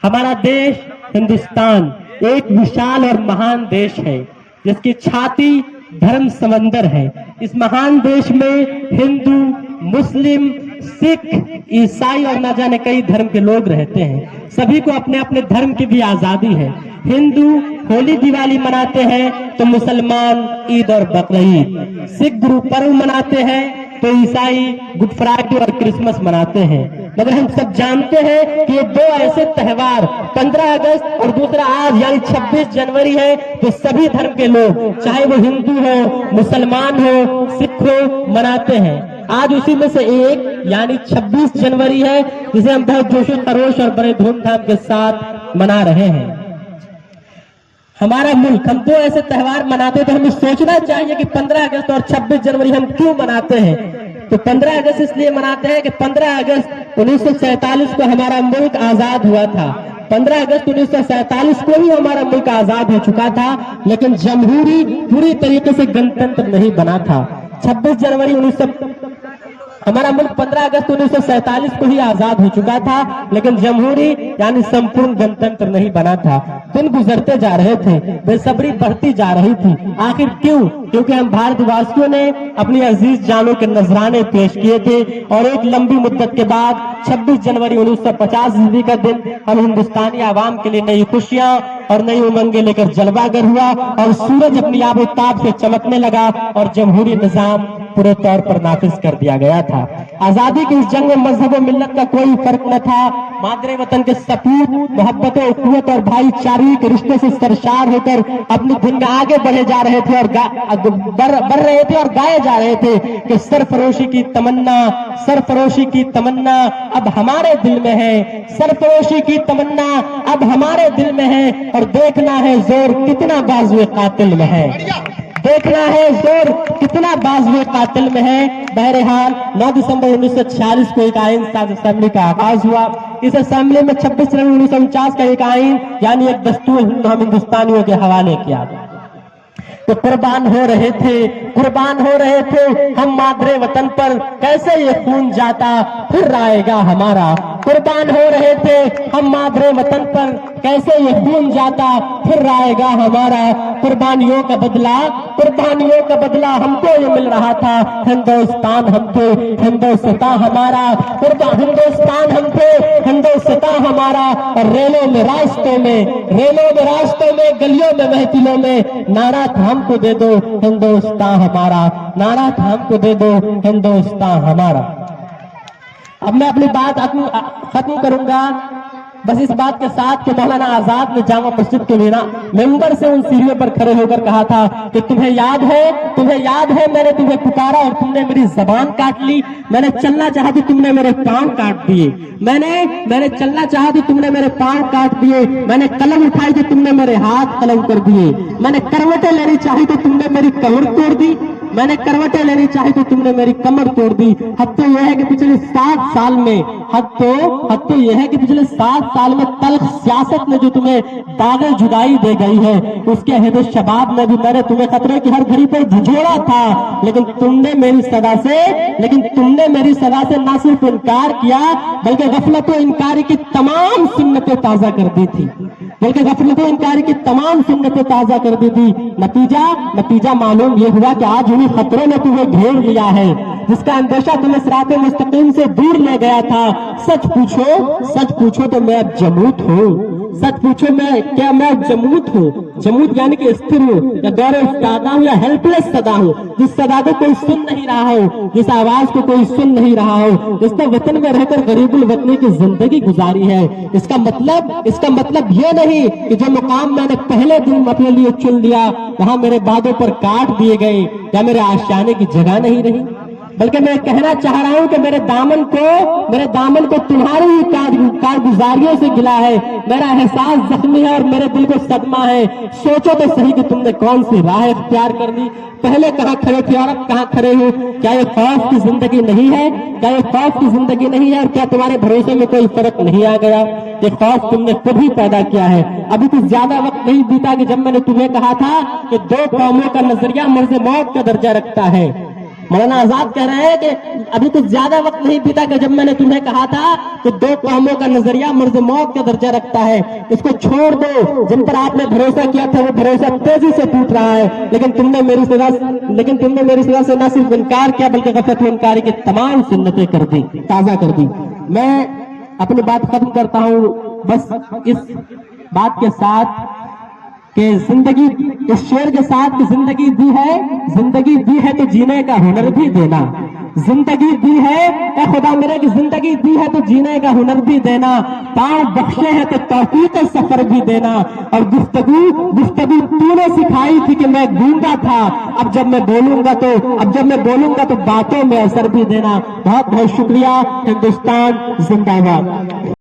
हमारा देश हिंदुस्तान एक विशाल और महान देश है जिसकी छाती धर्म समंदर है। इस महान देश में हिंदू, मुस्लिम, सिख, ईसाई और न जाने कई धर्म के लोग रहते हैं। सभी को अपने अपने धर्म की भी आजादी है। हिंदू होली दिवाली मनाते हैं तो मुसलमान ईद और बकरीद, सिख गुरु पर्व मनाते हैं तो ईसाई गुड फ्राइडे और क्रिसमस मनाते हैं। मगर हम सब जानते हैं कि ये दो ऐसे त्योहार 15 अगस्त और दूसरा आज यानी 26 जनवरी है तो सभी धर्म के लोग चाहे वो हिंदू हो, मुसलमान हो, सिख हो मनाते हैं। आज उसी में से एक यानी 26 जनवरी है जिसे हम बहुत जोश खरोश और बड़े धूमधाम के साथ मना रहे हैं। हमारा मुल्क हम दो ऐसे त्योहार मनाते तो हमें सोचना चाहिए कि 15 अगस्त और 26 जनवरी हम क्यों मनाते हैं। तो 15 अगस्त इसलिए मनाते हैं कि 15 अगस्त 1947 को हमारा मुल्क आजाद हुआ था। 15 अगस्त 1947 को ही हमारा मुल्क आजाद हो चुका था, लेकिन जमहूरी पूरी तरीके से गणतंत्र नहीं बना था। 26 जनवरी हमारा मुल्क 15 अगस्त 1947 को ही आजाद हो चुका था, लेकिन जमहूरी यानी संपूर्ण गणतंत्र नहीं बना था। दिन गुजरते जा रहे थे, बेसब्री बढ़ती जा रही थी। आखिर क्यों? क्योंकि हम भारतवासियों ने अपनी अजीज जानों के नजराने पेश किए थे और एक लंबी मुद्दत के बाद 26 जनवरी 1950 ईस्वी का दिन हम हिंदुस्तानी आवाम के लिए नई खुशियां और नई उमंगें लेकर जलवागर हुआ और सूरज अपनी आबोताब से चमकने लगा और जमहूरी निजाम पूरे तौर पर नाफिज कर दिया गया था। आजादी की इस जंग में मजहब और मिल्लत का कोई फर्क न था। मादरे वतन के सपूत मोहब्बत, उखुवत और भाईचारे के रिश्ते से सरशार होकर अपनी धुन में आगे बढ़े जा रहे थे और बढ़ रहे थे और गाए जा रहे थे कि सरफरोशी की तमन्ना, सरफरोशी की तमन्ना अब हमारे दिल में है, सरफरोशी की तमन्ना अब हमारे दिल में है और देखना है जोर कितना बाजुए कातिल में है, देखना है जोर कितना बाजुए कातिल में है। बहरहाल 9 दिसंबर 1946 को एक आइन साज असेंबली का आगाज हुआ। इस असेंबली में 26 जनवरी 1949 का एक आइन यानी एक दस्तूर हम हिंदुस्तानियों के हवाले किया। तो कुर्बान हो रहे थे हम मादरे वतन पर, कैसे ये खून जाता फिर आएगा हमारा। कुर्बान हो रहे थे हम मादरे वतन पर, कैसे ये खून जाता फिर आएगा हमारा। कुर्बानियों का बदला हमको ये मिल रहा था। हिंदुस्तान हम थे, हिंदुस्तान हमारा, हिंदुस्तान हम थे, हिंदुस्तान हमारा। और रेलों में रास्तों में गलियों में महफिलों में नारा था हमको दे दो हिंदुस्तान हमारा, नारा था हमको दे दो हिंदुस्तान हमारा। अब मैं अपनी बात खत्म करूंगा बस इस बात के साथ कि मौलाना आजाद ने जामा मस्जिद के मेंबर से उन सीढ़ियों पर खड़े होकर कहा था कि तुम्हें याद है मैंने तुम्हें पुकारा और तुमने मेरी जबान काट ली। मैंने चलना चाहा तो तुमने मेरे पांव काट दिए, मैंने चलना चाहा तो तुमने मेरे पांव काट दिए। मैंने कलम उठाई तो तुमने मेरे हाथ कलम कर दिए। मैंने करवटें लेनी चाही तो तुमने मेरी कमर तोड़ दी, मैंने करवटें लेनी चाही तो तुमने मेरी कमर तोड़ दी। हद तो यह है कि पिछले 7 साल में तल्ख सियासत में जो तुम्हें दागे जुदाई दे गई है, उसके अहद शबाब में भी मैंने तुम्हें खतरे की हर घड़ी पर झुझोड़ा था, लेकिन तुमने मेरी सदा से न सिर्फ इनकार किया बल्कि गफलत इनकारी की तमाम सुन्नतें ताजा कर दी थी, नतीजा मालूम यह हुआ कि आज उन्हीं खतरों ने तुम्हें घेर लिया है जिसका अंदेशा तुम्हें सिराते मुस्तकीम से दूर ले गया था। सच पूछो तो मैं अब जमूत हूँ। सच पूछो मैं जमूत हूँ। जमूत यानी कि स्थिर हूँ या दौरे उस्तादा हूँ या हेल्पलेस सदा हूँ, जिस सदा को कोई सुन नहीं रहा हो, जिस आवाज को कोई सुन नहीं रहा हो, जिसने वतन में रहकर गरीबुल वतनी की जिंदगी गुजारी है। इसका मतलब ये नहीं कि जो मुकाम मैंने पहले दिन अपने लिए चुन लिया वहां मेरे बादों पर काट दिए गए या मेरे आशियाने की जगह नहीं रही, बल्कि मैं कहना चाह रहा हूं कि मेरे दामन को तुम्हारी ही कारगुजारियों से गिला है। मेरा एहसास जख्मी है और मेरे दिल को सदमा है। सोचो तो सही कि तुमने कौन सी राह इख्तियार कर ली। पहले कहां खड़े थे और अब कहां खड़े हो। क्या ये खौफ की जिंदगी नहीं है? और क्या तुम्हारे भरोसे में कोई फर्क नहीं आ गया? ये खौफ तुमने खुद ही पैदा किया है। अभी कुछ ज्यादा वक्त नहीं बीता कि जब मैंने तुम्हें कहा था कि 2 कौमों का नजरिया मर्ज़ मौत का दर्जा रखता है। مولانا آزاد کہہ رہے ہیں کہ ابھی کچھ زیادہ وقت نہیں بیتا کہ جب میں نے تمہیں کہا تھا کہ دو قوموں کا نظریہ مرض موت کا درجہ رکھتا ہے، اس کو چھوڑ دو، جن پر آپ نے بھروسہ کیا تھا وہ بھروسہ تیزی سے ٹوٹ رہا ہے، لیکن تم نے میری سزا سے نہ صرف انکار کیا بلکہ غفلت و انکاری کی تمام سنتیں کر دی، تازہ کر دی۔ میں اپنی بات ختم کرتا ہوں بس اس بات کے ساتھ کہ زندگی، اس شعر کے ساتھ کہ زندگی دی ہے تو جینے کا ہنر بھی دینا، زندگی دی ہے اے خدا میرے کی زندگی دی ہے تو جینے کا ہنر بھی دینا، پاؤں بخشے ہیں تو توفیق سفر بھی دینا، اور گفتگو تو نے سکھائی تھی کہ میں گونگا تھا، اب جب میں بولوں گا تو باتوں میں اثر بھی دینا۔ بہت بہت شکریہ۔ ہندوستان زندہ باد۔